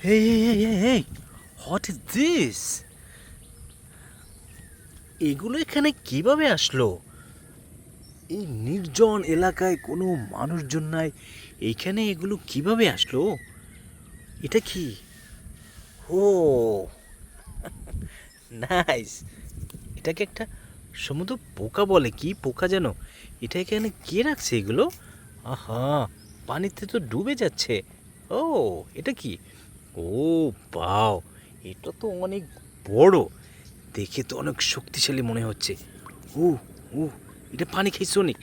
Hey, what is this? এগুলো এখানে কিভাবে আসলো? এই নির্জন এলাকায় কোনো মানুষজন নাই, এইখানে এগুলো কিভাবে আসলো? এটা কি? ও, নাইস। এটাকে একটা সমুদ্র পোকা বলে, কি পোকা যেন? এটা এখানে কে রাখছে এগুলো? আহা, পানিতে তো ডুবে যাচ্ছে। ও, এটা কি? ও বাও, এটা তো অনেক বড়, দেখে তো অনেক শক্তিশালী মনে হচ্ছে। ও ও, এটা পানি খাইছে অনেক,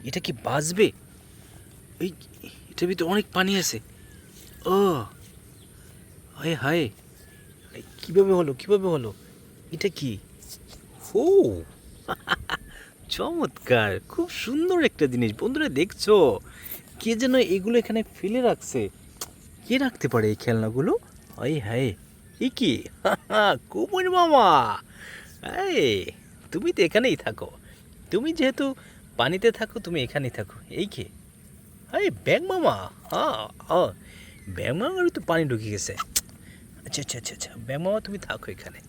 এটা কি বাঁচবে? এই, এটার ভিতরে অনেক পানি আছে। ও হায় হায়, কিভাবে হলো, কিভাবে হলো? এটা কি? ও, চমৎকার, খুব সুন্দর একটা জিনিস। বন্ধুরা দেখছো, কে যেন এগুলো এখানে ফেলে রাখছে। কে রাখতে পারে এই খেলনাগুলো? হায় হায়, এ কি? কুমির মামা, এই, তুমি তো এখানেই থাকো। তুমি যেহেতু পানিতে থাকো, তুমি এখানেই থাকো। এই কে? এই ব্যাং মামা। হ্যাঁ, হ্যাঁ, ব্যাং মামার তো পানি ঢুকে গেছে। আচ্ছা আচ্ছা আচ্ছা আচ্ছা, ব্যাং মামা তুমি থাকো এখানে।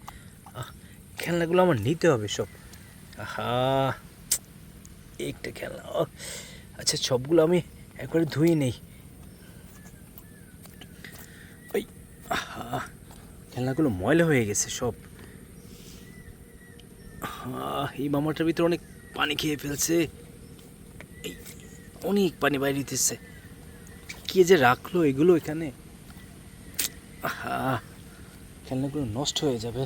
খেলনাগুলো আমার নিতে হবে সব। আহা, একটা খেলনা। আচ্ছা, সবগুলো আমি একবারে ধুয়ে নেই। ওই, আহা, খেলনাগুলো ময়লা হয়ে গেছে সব। এই মামাটার ভিতরে অনেক পানি খেয়ে ফেলছে। এই, অনেক পানি বাইরে দিতেছে। কে যে রাখলো এগুলো এখানে? আহা, খেলনাগুলো নষ্ট হয়ে যাবে।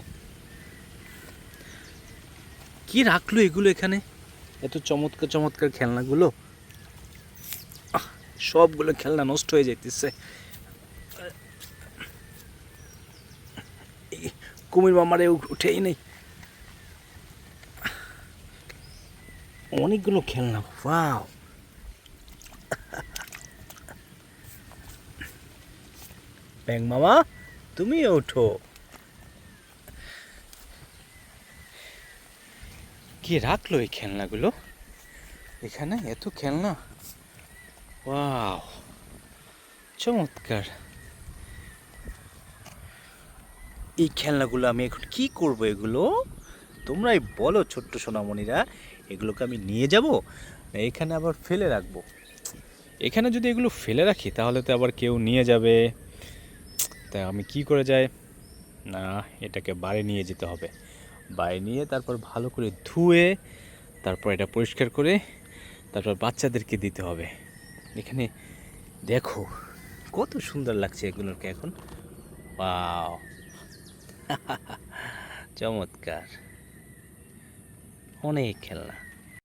কি রাখলো এগুলো এখানে? এত চমৎকার চমৎকার খেলনাগুলো, সবগুলো খেলনা নষ্ট হয়ে যাইতেছে। কুমির মামারে উঠেই নেই। অনেকগুলো খেলনা, ওয়াও। ব্যাং মামা, তুমি ওঠো। কে রাখলো এই খেলনাগুলো এখানে? এত খেলনা, ওয়াও, চমৎকার। এই খেলনাগুলো আমি এখন কি করব? এগুলো তোমরাই বলো ছোট্ট সোনামণিরা, এগুলোকে আমি নিয়ে যাব না এখানে আবার ফেলে রাখবো? এখানে যদি এগুলো ফেলে রাখি তাহলে তো আবার কেউ নিয়ে যাবে। তা আমি কি করে যাই? না, এটাকে বাড়ি নিয়ে যেতে হবে। বাড়ি নিয়ে তারপর ভালো করে ধুয়ে, তারপর এটা পরিষ্কার করে, তারপর বাচ্চাদেরকে দিতে হবে। এখানে দেখো কত সুন্দর লাগছে এগুলোকে এখন। ওয়াও, চমৎকার, অনেক খেলনা।